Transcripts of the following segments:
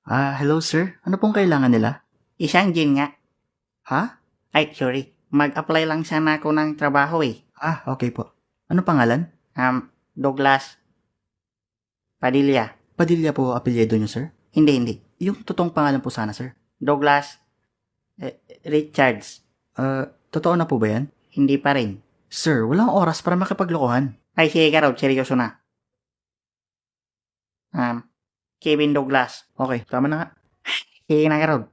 Hello sir. Ano pong kailangan nila? Isang gin nga. Ha? Ay, sorry. Mag-apply lang sana ako ng trabaho eh. Okay po. Ano pangalan? Douglas Padilla. Padilla po apelyido niyo, sir? Hindi. Yung totoong pangalan po sana, sir. Douglas Richards. Totoo na po ba yan? Hindi pa rin. Sir, walang oras para makipaglokohan. Ay, sige ka Rod. Seryoso na. Kevin Douglas. Okay, tama na nga. Sige na ka Rod.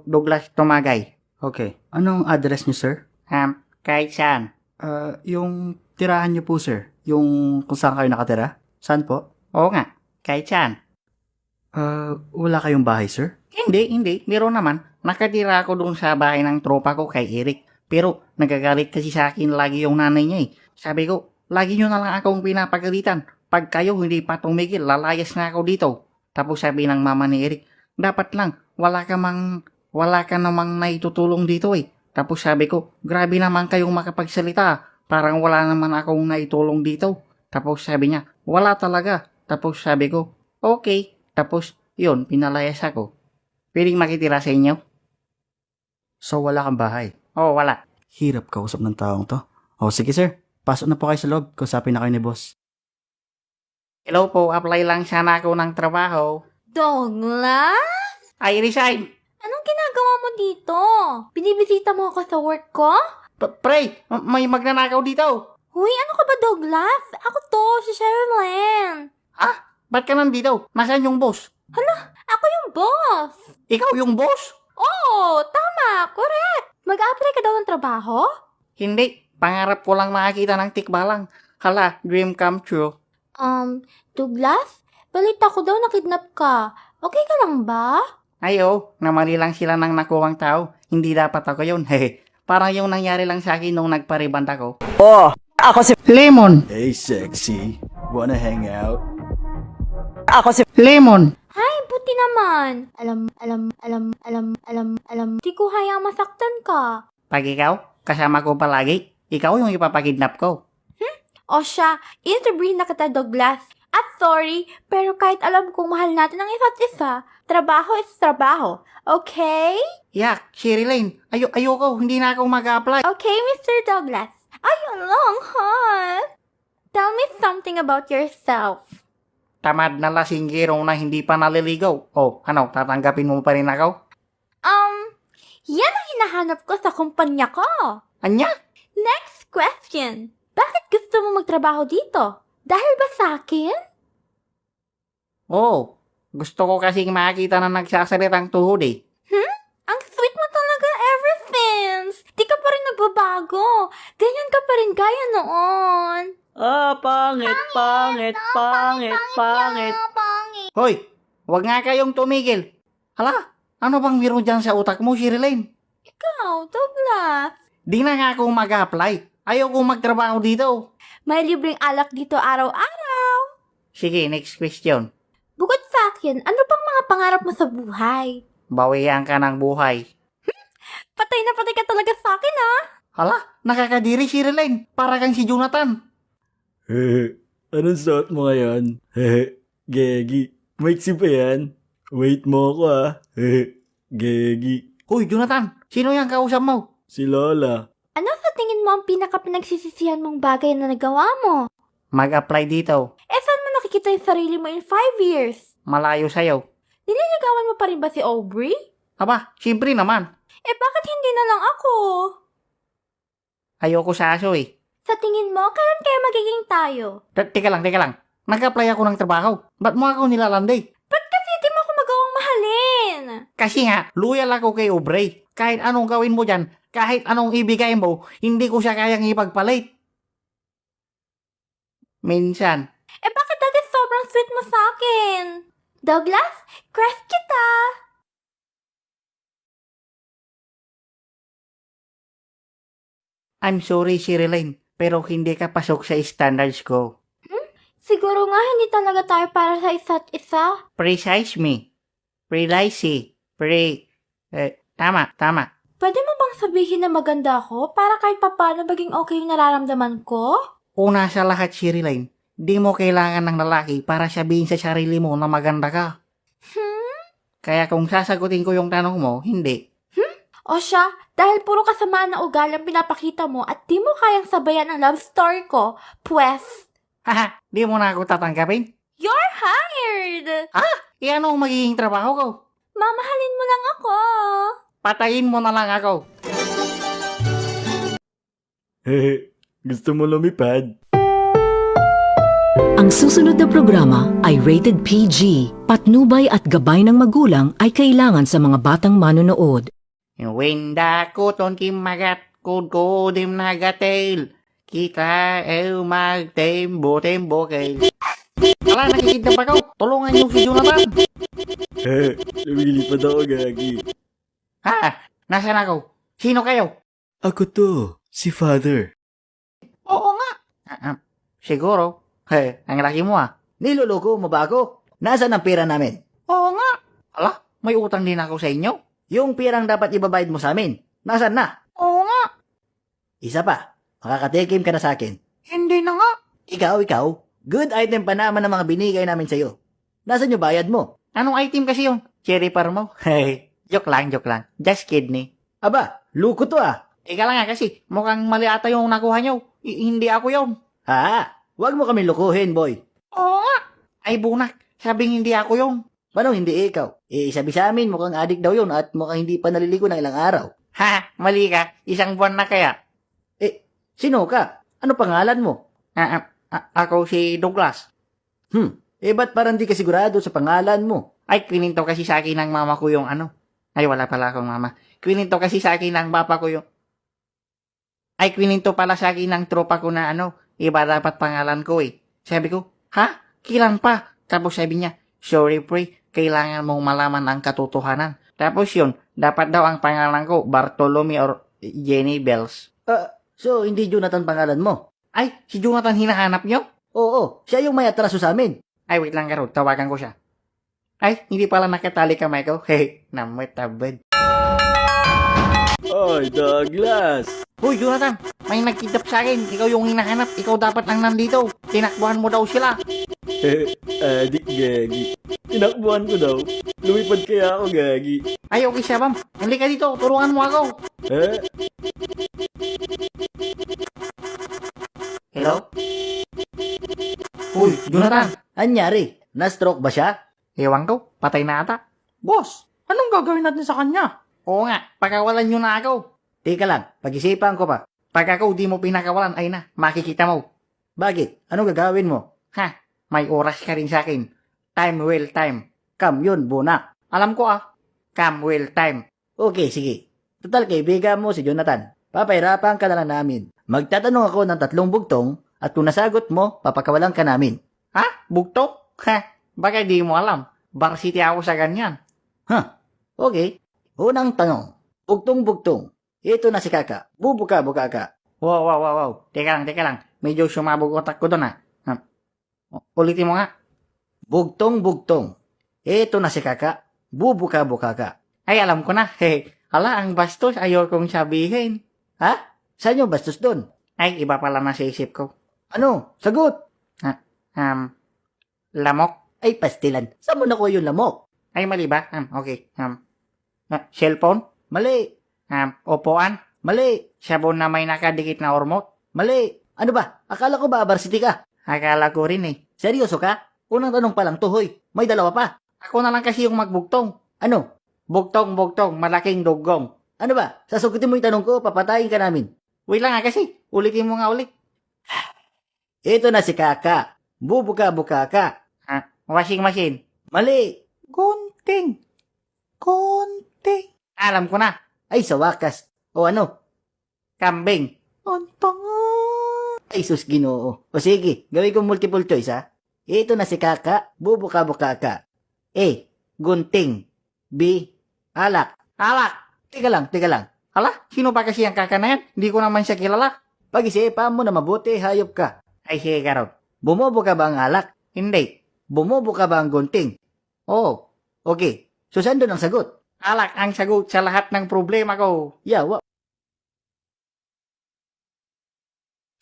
Douglas Tumagay. Okay. Anong address niyo, sir? Kahit saan. Yung tirahan niyo po, sir. Yung kung saan kayo nakatira? Saan po? Oo nga. Kahit saan. Wala kayong bahay, sir? Hindi. Meron naman. Nakatira ako doon sa bahay ng tropa ko kay Eric. Pero nagagalit kasi sa akin lagi yung nanay niya eh. Sabi ko, lagi nyo na lang akong pinapagalitan. Pag kayo hindi pa tumigil, lalayas na ako dito. Tapos sabi ng mama ni Eric, dapat lang, wala ka namang naitutulong dito eh. Tapos sabi ko, grabe naman kayong makapagsalita. Parang wala naman akong naitulong dito. Tapos sabi niya, wala talaga. Tapos sabi ko, okay. Tapos, yun, pinalayas ako. Pwedeng makitira sa inyo? So, wala kang bahay? Oo, wala. Hirap kausap ng taong to. Sige sir. Pasok na po kayo sa loob. Kausapin na kayo ni boss. Hello po, apply lang sana ako ng trabaho. Douglas? I resign. Anong ginagawa mo dito? Binibisita mo ako sa work ko? Pre, may magnanakaw dito. Huy, ano ka ba, Douglas? Ako to, si Sherilyn. Ba't ka nandito? Nasaan yung boss? Ako yung boss. Ikaw yung boss? Oo, tama, correct. Mag-apply ka daw ng trabaho? Hindi. Pangarap ko lang makakita ng tikbalang. Hala, dream come true. Douglas? Balita ko daw nakidnap ka. Okay ka lang ba? Ayo, namali lang sila ng nakuwang tao. Hindi dapat ako yun. Hehe. Parang yung nangyari lang sa akin nung nagpariband ako. Ako si Lemon! Hey sexy. Wanna hang out? Lemon! Ay, buti naman. Alam. Di ko hayang masaktan ka. Pag ikaw, kasama ko palagi. Ikaw yung ipapakidnap ko. O siya, interviewin na kita, Douglas. At sorry, pero kahit alam kong mahal natin ang isa't isa, trabaho is trabaho. Okay? Yak, Sherilyn, ayoko, hindi na ako mag-apply. Okay, Mr. Douglas. Ay, long, ha? Tell me something about yourself. Tamad na lasinggirong na hindi pa naliligaw. Ano, tatanggapin mo pa rin ako? Yan ang hinahanap ko sa kumpanya ko. Anya? Next question. Bakit gusto mo magtrabaho dito? Dahil ba sa akin? Gusto ko kasing makita na nagsasalitang tuhod eh. Ang sweet mo talaga ever since. Di ka pa rin nagbabago. Ganyan ka pa rin gaya noon. pangit. Hoy, wag nga kayong tumigil. Hala, ano bang meron dyan sa utak mo, Sherilyn? Ikaw, Douglas. Di na nga ako mag-apply. Ayoko magtrabaho dito. May libreng alak dito araw-araw. Sige, next question. Bukod sa akin, ano pang mga pangarap mo sa buhay? Bawian ka ng buhay. Patay na patay ka talaga sa akin, ah. Hala, nakakadiri, Sherilyn. Para kang si Jonathan. Anong suot mo ngayon? Gegi. Maiksi pa yan? Wait mo ako Gegi. Hoy, Jonathan, sino yung kausap mo? Si Lola. Ano sa tingin mo ang pinaka-pinagsisisihan mong bagay na nagawa mo? Mag-apply dito. Saan mo nakikita yung sarili mo in 5 years? Malayo sa'yo. Nililigawan mo pa rin ba si Aubrey? Aba, siyempre naman. Bakit hindi na lang ako? Ayoko sa aso eh. Sa tingin mo, kailan kaya magiging tayo? Teka lang. Nag-apply ako ng trabaho. Ba't mo ako nilalandi? Ba't kasi di mo ako magawang mahalin? Kasi nga, loyal ako kay Aubrey. Kahit anong gawin mo dyan, kahit anong ibigay mo, hindi ko siya kayang ipagpalit. Minsan. Bakit dati sobrang sweet mo sa akin? Douglas, crush kita! I'm sorry, Sherilyn, pero hindi ka pasok sa standards ko. Siguro nga hindi talaga tayo para sa isa't isa. Precise me. Tama. Pwede mo bang sabihin na maganda ako para kahit papaano maging okay yung nararamdaman ko? Una sa lahat, Sherilyn, di mo kailangan ng lalaki para sabihin sa sarili mo na maganda ka. Kaya kung sasagutin ko yung tanong mo, hindi. O siya, dahil puro kasamaan na ugali ang pinapakita mo at di mo kayang sabayan ang love story ko, pues, Haha, di mo na ako tatanggapin? you're hired! Ano ang magiging trabaho ko? Mamahalin mo lang ako. Patayin mo na lang ako. Gusto mo lumipad? Ang susunod na programa ay rated PG. Patnubay at gabay ng magulang ay kailangan sa mga batang manonood. Wenda ko ton kimagat ko dim nagatel. Kita magtembo-tembo kay. Ala, nakikita pa ko. Tulungan yung si Jonathan. Lumilipad ako, gagi. Nasaan ako? Sino kayo? Ako to, si Father. Oo nga. Siguro. Ang laki mo Niloloko mo ba ako? Nasaan ang pera namin? Oo nga. Ala, may utang din ako sa inyo. Yung pirang dapat ibabayad mo sa amin, nasaan na? Oo nga. Isa pa, makakatikim ka na sa akin. Hindi na nga. Ikaw, good item pa naman ang mga binigay namin sa'yo. Nasaan yung bayad mo? Anong item kasi yun? Cherry par mo? Joke lang. Just kidding. Aba, luko to ah. Ika lang nga kasi, mukhang mali ata yung nakuha nyo. Hindi ako yun. Wag mo kami lukuhin, boy. Oo nga. Ay bunak, sabing hindi ako yun. Paano hindi ikaw? Sabi sa amin, mukhang adik daw yun at mukhang hindi pa naliligo ng ilang araw. Mali ka. Isang buwan na kaya. Sino ka? Ano pangalan mo? Ako si Douglas. Ba't parang di ka sigurado sa pangalan mo? Ay, kwininto kasi sa akin ng mama ko yung ano. Ay, wala pala akong mama. Kwininto kasi sa akin ng papa ko yung... Ay, kwininto pala sa akin ng tropa ko na ano. Iba dapat pangalan ko eh. Sabi ko, Kailan pa? Tapos sabi niya, sorry pre, kailangan mong malaman ang katotohanan. Tapos yun, dapat daw ang pangalan ko, Bartolome or Jenny Bells. So hindi Jonathan pangalan mo? Ay, si Jonathan hinahanap niyo? Oo, siya yung may atraso sa amin. Ay, wait lang Karod, tawagan ko siya. Ay, hindi pala nakatali kamay ko. Namoy tabad. Oy, Douglas! Hoy, Jonathan, may nagkidnap sa akin. Ikaw yung hinahanap. Ikaw dapat ang nandito. Tinakbuhan mo daw sila. Adik, gagi. Tinakbuhan ko daw. Lumipad kaya ako, gagi. Ay, okay siya, Bam. Halika dito. Tulungan mo ako. Hello? Uy, Jonathan. Anyari, na-stroke ba siya? Ewan ko, patay na ata. Boss, anong gagawin natin sa kanya? Oo nga, pagkawalan nyo na ako. Teka lang, pag-isipan ko pa. Pag ako di mo pinakawalan, ay na, makikita mo. Bakit? Anong gagawin mo? May oras ka rin sa akin. Time will time. Kam yun, bunak. Alam ko Come will time. Okay, sige. Total, kaibigan mo si Jonathan. Papahirapan ka na lang namin. Magtatanong ako ng 3 bugtong at kung nasagot mo, papakawalan ka namin. Bugtok? Baka di mo alam. Varsity ako sa ganyan. Okay. Unang tanong. Bugtong-bugtong. Ito na si Kaka. Bubuka-buka ka. Wow. Teka lang. Medyo sumabog otak ko doon Ulitin mo nga. Bugtong-bugtong. Ito na si Kaka. Bubuka-buka ka. Ay, alam ko na. Ala, ang bastos. Ayaw kong sabihin. Saan yung bastos doon? Ay, iba pala na sa isip ko. Ano? Sagot! Lamok. Ay, pastilan. Saan mo nakuha yung lamok? Ay, mali ba? Okay. Cellphone. Mali. Upuan. Mali. Sabon na may nakadikit na ormot. Mali. Ano ba? Akala ko ba varsity ka? Akala ko rin Seryoso ka? Unang tanong pa lang to, hoy. May dalawa pa. Ako na lang kasi yung magbugtong. Ano? Bugtong, malaking dugong. Ano ba? Sasagutin mo yung tanong ko, papatayin ka namin. Wait lang kasi. Ulitin mo nga ulit. Ito na si Kaka. Bubuka-buka ka. Washing machine. Mali. Gunting. Alam ko na. Ay, sa wakas. O ano? Kambing. Ay, sus ginoo. O sige, gawin ko multiple choice Ito na si Kaka. Bubuka-buka ka. A. Gunting. B. Alak. Teka lang. Hala, sino ba kasi ang kaka na yan? Hindi ko naman siya kilala. Pag-isipan mo na mabuti, hayop ka. Ay, sige, Karod. Bumubo ka ba ang alak? Hindi. Bumubo ka ba ang gunting? Oo. Okay. So, saan doon ang sagot? Alak ang sagot sa lahat ng problema ko. Yawa.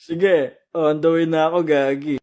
Sige, on the way na ako, gagi.